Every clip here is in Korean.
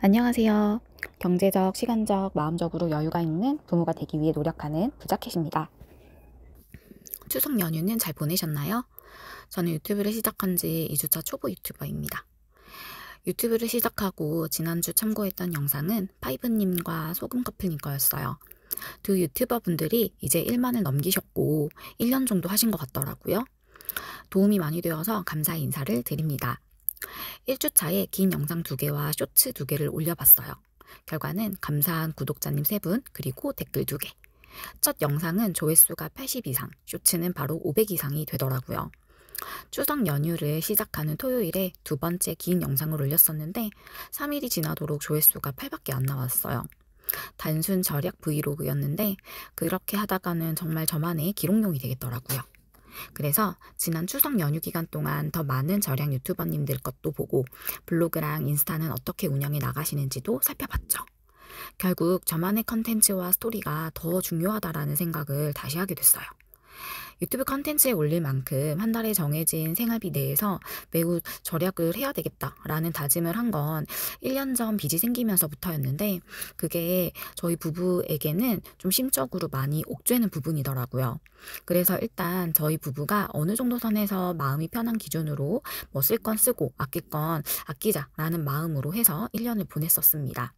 안녕하세요. 경제적, 시간적, 마음적으로 여유가 있는 부모가 되기 위해 노력하는 부자켓입니다. 추석 연휴는 잘 보내셨나요? 저는 유튜브를 시작한 지 2주차 초보 유튜버입니다. 유튜브를 시작하고 지난주 참고했던 영상은 파이브님과 소금커플님 거였어요. 두 유튜버 분들이 이제 1만을 넘기셨고 1년 정도 하신 것 같더라고요. 도움이 많이 되어서 감사의 인사를 드립니다. 1주차에 긴 영상 2개와 쇼츠 2개를 올려봤어요. 결과는 감사한 구독자님 3분, 그리고 댓글 2개. 첫 영상은 조회수가 80 이상, 쇼츠는 바로 500 이상이 되더라고요. 추석 연휴를 시작하는 토요일에 2번째 긴 영상을 올렸었는데 3일이 지나도록 조회수가 8밖에 안 나왔어요. 단순 절약 브이로그였는데 그렇게 하다가는 정말 저만의 기록용이 되겠더라고요. 그래서 지난 추석 연휴 기간 동안 더 많은 절약 유튜버님들 것도 보고 블로그랑 인스타는 어떻게 운영해 나가시는지도 살펴봤죠. 결국 저만의 컨텐츠와 스토리가 더 중요하다라는 생각을 다시 하게 됐어요. 유튜브 컨텐츠에 올릴 만큼 한 달에 정해진 생활비 내에서 매우 절약을 해야 되겠다라는 다짐을 한 건 1년 전 빚이 생기면서부터였는데 그게 저희 부부에게는 좀 심적으로 많이 옥죄는 부분이더라고요. 그래서 일단 저희 부부가 어느 정도 선에서 마음이 편한 기준으로 뭐 쓸 건 쓰고 아낄 건 아끼자라는 마음으로 해서 1년을 보냈었습니다.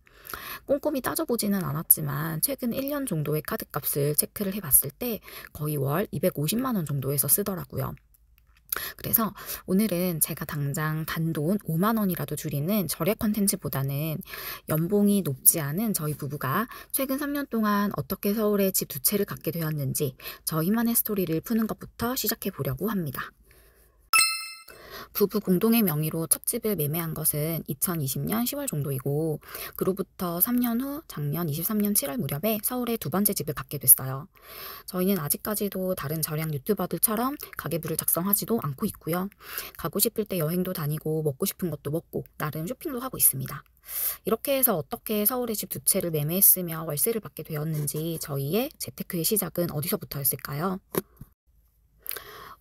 꼼꼼히 따져보지는 않았지만 최근 1년 정도의 카드값을 체크를 해봤을 때 거의 월 250만 원 정도에서 쓰더라고요. 그래서 오늘은 제가 당장 단돈 5만 원이라도 줄이는 절약 컨텐츠보다는 연봉이 높지 않은 저희 부부가 최근 3년 동안 어떻게 서울에 집 2채를 갖게 되었는지 저희만의 스토리를 푸는 것부터 시작해 보려고 합니다. 부부 공동의 명의로 첫 집을 매매한 것은 2020년 10월 정도이고 그로부터 3년 후 작년 23년 7월 무렵에 서울에 2번째 집을 갖게 됐어요. 저희는 아직까지도 다른 절약 유튜버들처럼 가계부를 작성하지도 않고 있고요. 가고 싶을 때 여행도 다니고 먹고 싶은 것도 먹고 나름 쇼핑도 하고 있습니다. 이렇게 해서 어떻게 서울에 집 2채를 매매했으며 월세를 받게 되었는지 저희의 재테크의 시작은 어디서부터였을까요?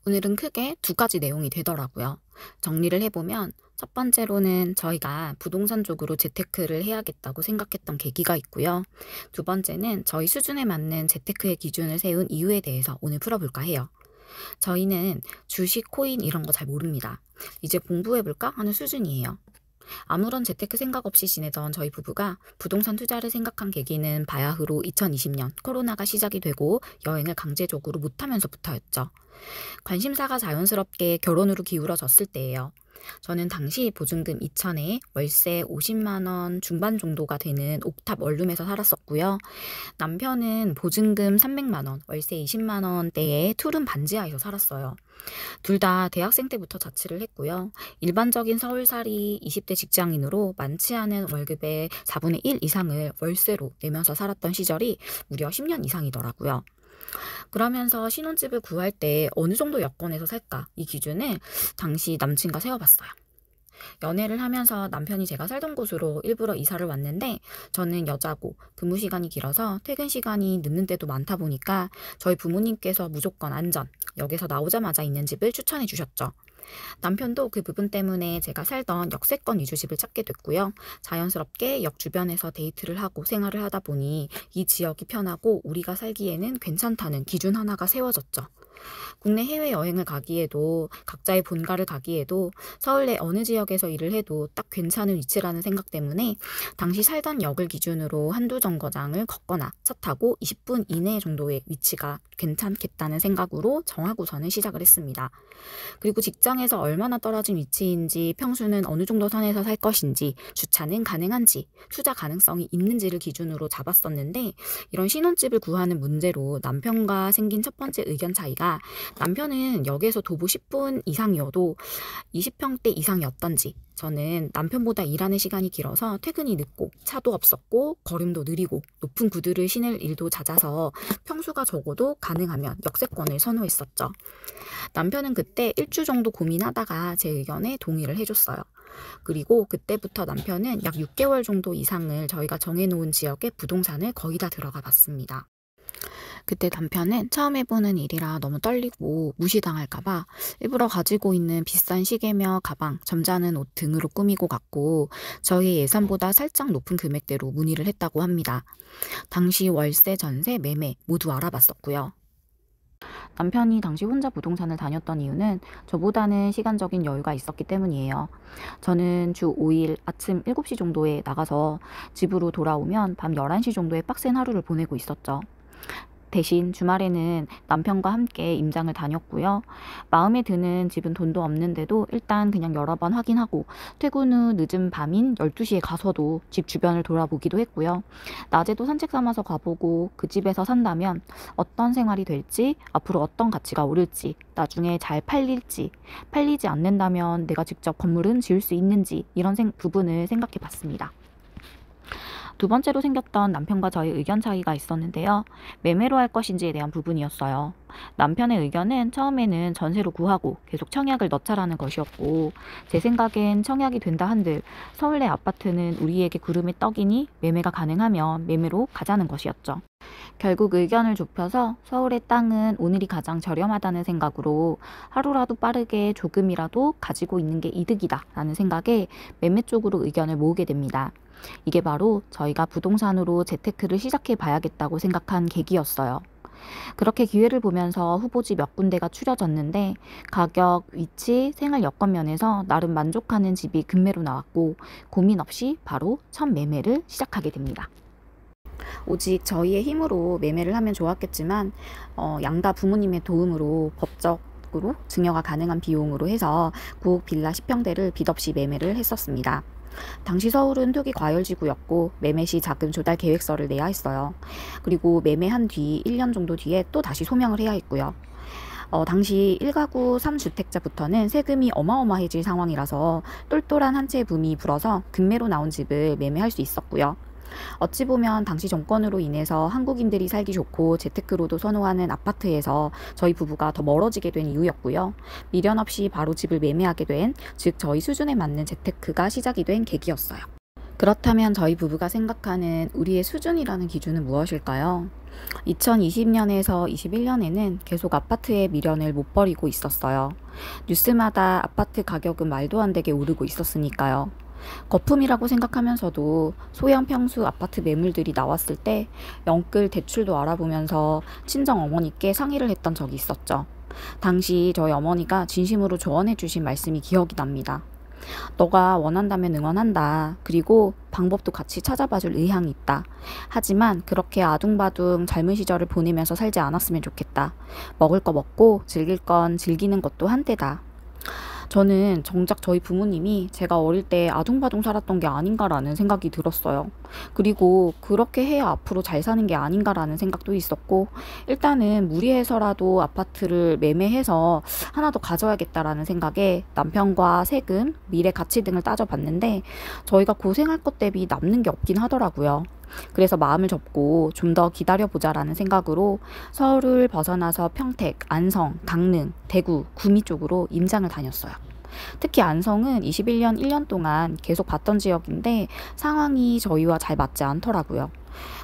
오늘은 크게 2가지 내용이 되더라고요. 정리를 해보면 첫 번째로는 저희가 부동산 쪽으로 재테크를 해야겠다고 생각했던 계기가 있고요. 2번째는 저희 수준에 맞는 재테크의 기준을 세운 이유에 대해서 오늘 풀어볼까 해요. 저희는 주식, 코인 이런 거 잘 모릅니다. 이제 공부해볼까 하는 수준이에요. 아무런 재테크 생각 없이 지내던 저희 부부가 부동산 투자를 생각한 계기는 바야흐로 2020년 코로나가 시작이 되고 여행을 강제적으로 못하면서부터였죠. 관심사가 자연스럽게 결혼으로 기울어졌을 때예요. 저는 당시 보증금 2천에 월세 50만 원 중반 정도가 되는 옥탑 원룸에서 살았었고요. 남편은 보증금 300만 원, 월세 20만 원대의 투룸 반지하에서 살았어요. 둘 다 대학생 때부터 자취를 했고요. 일반적인 서울살이 20대 직장인으로 많지 않은 월급의 4분의 1 이상을 월세로 내면서 살았던 시절이 무려 10년 이상이더라고요. 그러면서 신혼집을 구할 때 어느 정도 여건에서 살까 이 기준을 당시 남친과 세워봤어요. 연애를 하면서 남편이 제가 살던 곳으로 일부러 이사를 왔는데 저는 여자고 근무 시간이 길어서 퇴근 시간이 늦는 때도 많다 보니까 저희 부모님께서 무조건 안전, 역에서 나오자마자 있는 집을 추천해 주셨죠. 남편도 그 부분 때문에 제가 살던 역세권 위주 집을 찾게 됐고요. 자연스럽게 역 주변에서 데이트를 하고 생활을 하다 보니 이 지역이 편하고 우리가 살기에는 괜찮다는 기준 하나가 세워졌죠. 국내 해외여행을 가기에도 각자의 본가를 가기에도 서울 내 어느 지역에서 일을 해도 딱 괜찮은 위치라는 생각 때문에 당시 살던 역을 기준으로 한두 정거장을 걷거나 차 타고 20분 이내 정도의 위치가 괜찮겠다는 생각으로 정하고서는 시작을 했습니다. 그리고 직장에서 얼마나 떨어진 위치인지, 평수는 어느 정도 선에서 살 것인지, 주차는 가능한지, 투자 가능성이 있는지를 기준으로 잡았었는데 이런 신혼집을 구하는 문제로 남편과 생긴 첫 번째 의견 차이가 남편은 역에서 도보 10분 이상이어도 20평대 이상이었던지 저는 남편보다 일하는 시간이 길어서 퇴근이 늦고 차도 없었고 걸음도 느리고 높은 구두를 신을 일도 잦아서 평수가 적어도 가능하면 역세권을 선호했었죠. 남편은 그때 1주 정도 고민하다가 제 의견에 동의를 해줬어요. 그리고 그때부터 남편은 약 6개월 정도 이상을 저희가 정해놓은 지역의 부동산을 거의 다 들어가 봤습니다. 그때 남편은 처음 해보는 일이라 너무 떨리고 무시당할까봐 일부러 가지고 있는 비싼 시계며 가방, 점잖은 옷 등으로 꾸미고 갔고 저희 예산보다 살짝 높은 금액대로 문의를 했다고 합니다. 당시 월세, 전세, 매매 모두 알아봤었고요. 남편이 당시 혼자 부동산을 다녔던 이유는 저보다는 시간적인 여유가 있었기 때문이에요. 저는 주 5일 아침 7시 정도에 나가서 집으로 돌아오면 밤 11시 정도에 빡센 하루를 보내고 있었죠. 대신 주말에는 남편과 함께 임장을 다녔고요. 마음에 드는 집은 돈도 없는데도 일단 그냥 여러 번 확인하고 퇴근 후 늦은 밤인 12시에 가서도 집 주변을 돌아보기도 했고요. 낮에도 산책 삼아서 가보고 그 집에서 산다면 어떤 생활이 될지, 앞으로 어떤 가치가 오를지, 나중에 잘 팔릴지, 팔리지 않는다면 내가 직접 건물은 지을 수 있는지 이런 부분을 생각해 봤습니다. 두 번째로 생겼던 남편과 저의 의견 차이가 있었는데요. 매매로 할 것인지에 대한 부분이었어요. 남편의 의견은 처음에는 전세로 구하고 계속 청약을 넣자라는 것이었고, 제 생각엔 청약이 된다 한들 서울 내 아파트는 우리에게 구름의 떡이니 매매가 가능하면 매매로 가자는 것이었죠. 결국 의견을 좁혀서 서울의 땅은 오늘이 가장 저렴하다는 생각으로 하루라도 빠르게 조금이라도 가지고 있는 게 이득이다 라는 생각에 매매 쪽으로 의견을 모으게 됩니다. 이게 바로 저희가 부동산으로 재테크를 시작해 봐야겠다고 생각한 계기였어요. 그렇게 기회를 보면서 후보지 몇 군데가 추려졌는데 가격, 위치, 생활 여건 면에서 나름 만족하는 집이 급매로 나왔고 고민 없이 바로 첫 매매를 시작하게 됩니다. 오직 저희의 힘으로 매매를 하면 좋았겠지만 양가 부모님의 도움으로 법적으로 증여가 가능한 비용으로 해서 구옥 빌라 10평대를 빚 없이 매매를 했었습니다. 당시 서울은 투기 과열지구였고 매매 시 자금 조달 계획서를 내야 했어요. 그리고 매매한 뒤 1년 정도 뒤에 또 다시 소명을 해야 했고요. 당시 1가구 3주택자부터는 세금이 어마어마해질 상황이라서 똘똘한 한 채의 붐이 불어서 급매로 나온 집을 매매할 수 있었고요. 어찌 보면 당시 정권으로 인해서 한국인들이 살기 좋고 재테크로도 선호하는 아파트에서 저희 부부가 더 멀어지게 된 이유였고요. 미련 없이 바로 집을 매매하게 된, 즉 저희 수준에 맞는 재테크가 시작이 된 계기였어요. 그렇다면 저희 부부가 생각하는 우리의 수준이라는 기준은 무엇일까요? 2020년에서 21년에는 계속 아파트의 미련을 못 버리고 있었어요. 뉴스마다 아파트 가격은 말도 안 되게 오르고 있었으니까요. 거품이라고 생각하면서도 소형 평수 아파트 매물들이 나왔을 때 영끌 대출도 알아보면서 친정 어머니께 상의를 했던 적이 있었죠. 당시 저희 어머니가 진심으로 조언해 주신 말씀이 기억이 납니다. 너가 원한다면 응원한다. 그리고 방법도 같이 찾아봐줄 의향이 있다. 하지만 그렇게 아둥바둥 젊은 시절을 보내면서 살지 않았으면 좋겠다. 먹을 거 먹고 즐길 건 즐기는 것도 한때다. 저는 정작 저희 부모님이 제가 어릴 때 아둥바둥 살았던 게 아닌가라는 생각이 들었어요. 그리고 그렇게 해야 앞으로 잘 사는 게 아닌가라는 생각도 있었고, 일단은 무리해서라도 아파트를 매매해서 하나 더 가져야겠다라는 생각에 남편과 세금, 미래 가치 등을 따져봤는데 저희가 고생할 것 대비 남는 게 없긴 하더라고요. 그래서 마음을 접고 좀 더 기다려보자라는 생각으로 서울을 벗어나서 평택, 안성, 강릉, 대구, 구미 쪽으로 임장을 다녔어요. 특히 안성은 21년 1년 동안 계속 봤던 지역인데 상황이 저희와 잘 맞지 않더라고요.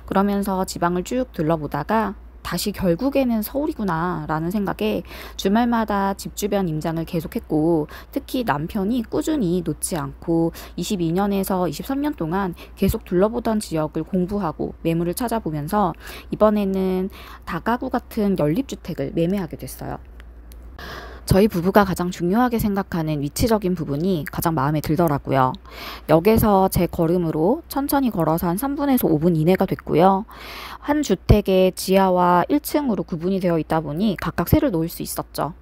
그러면서 지방을 쭉 둘러보다가 다시 결국에는 서울이구나 라는 생각에 주말마다 집 주변 임장을 계속했고, 특히 남편이 꾸준히 놓지 않고 22년에서 23년 동안 계속 둘러보던 지역을 공부하고 매물을 찾아보면서 이번에는 다가구 같은 연립주택을 매매하게 됐어요. 저희 부부가 가장 중요하게 생각하는 위치적인 부분이 가장 마음에 들더라고요. 역에서 제 걸음으로 천천히 걸어서 한 3분에서 5분 이내가 됐고요. 한 주택의 지하와 1층으로 구분이 되어 있다 보니 각각 새를 놓을 수 있었죠.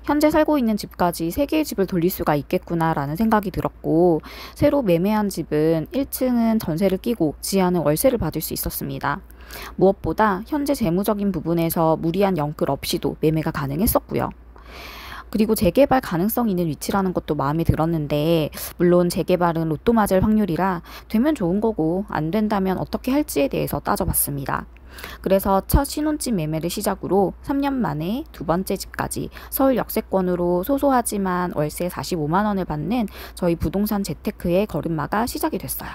현재 살고 있는 집까지 3개의 집을 돌릴 수가 있겠구나라는 생각이 들었고, 새로 매매한 집은 1층은 전세를 끼고 지하는 월세를 받을 수 있었습니다. 무엇보다 현재 재무적인 부분에서 무리한 영끌 없이도 매매가 가능했었고요. 그리고 재개발 가능성 있는 위치라는 것도 마음에 들었는데, 물론 재개발은 로또 맞을 확률이라 되면 좋은 거고 안 된다면 어떻게 할지에 대해서 따져봤습니다. 그래서 첫 신혼집 매매를 시작으로 3년 만에 두 번째 집까지 서울 역세권으로 소소하지만 월세 45만 원을 받는 저희 부동산 재테크의 걸음마가 시작이 됐어요.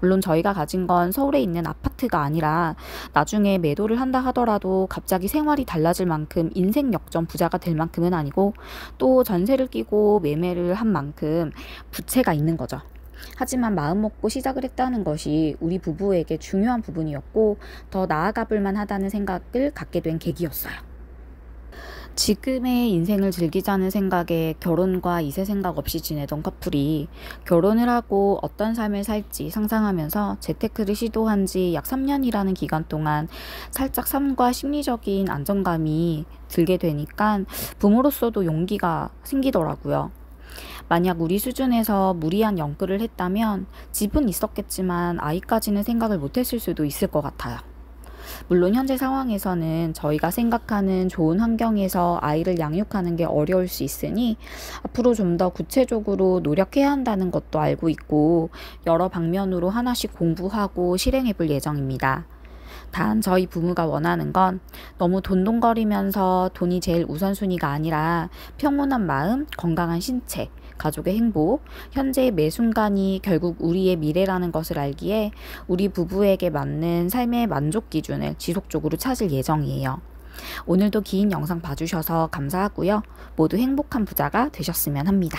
물론 저희가 가진 건 서울에 있는 아파트가 아니라 나중에 매도를 한다 하더라도 갑자기 생활이 달라질 만큼 인생 역전 부자가 될 만큼은 아니고 또 전세를 끼고 매매를 한 만큼 부채가 있는 거죠. 하지만 마음 먹고 시작을 했다는 것이 우리 부부에게 중요한 부분이었고 더 나아가 볼 만하다는 생각을 갖게 된 계기였어요. 지금의 인생을 즐기자는 생각에 결혼과 이세 생각 없이 지내던 커플이 결혼을 하고 어떤 삶을 살지 상상하면서 재테크를 시도한 지 약 3년이라는 기간 동안 살짝 삶과 심리적인 안정감이 들게 되니까 부모로서도 용기가 생기더라고요. 만약 우리 수준에서 무리한 연끌을 했다면 집은 있었겠지만 아이까지는 생각을 못했을 수도 있을 것 같아요. 물론 현재 상황에서는 저희가 생각하는 좋은 환경에서 아이를 양육하는 게 어려울 수 있으니 앞으로 좀 더 구체적으로 노력해야 한다는 것도 알고 있고 여러 방면으로 하나씩 공부하고 실행해 볼 예정입니다. 단 저희 부부가 원하는 건 너무 돈돈거리면서 돈이 제일 우선순위가 아니라 평온한 마음, 건강한 신체, 가족의 행복, 현재의 매 순간이 결국 우리의 미래라는 것을 알기에 우리 부부에게 맞는 삶의 만족 기준을 지속적으로 찾을 예정이에요. 오늘도 긴 영상 봐주셔서 감사하고요. 모두 행복한 부자가 되셨으면 합니다.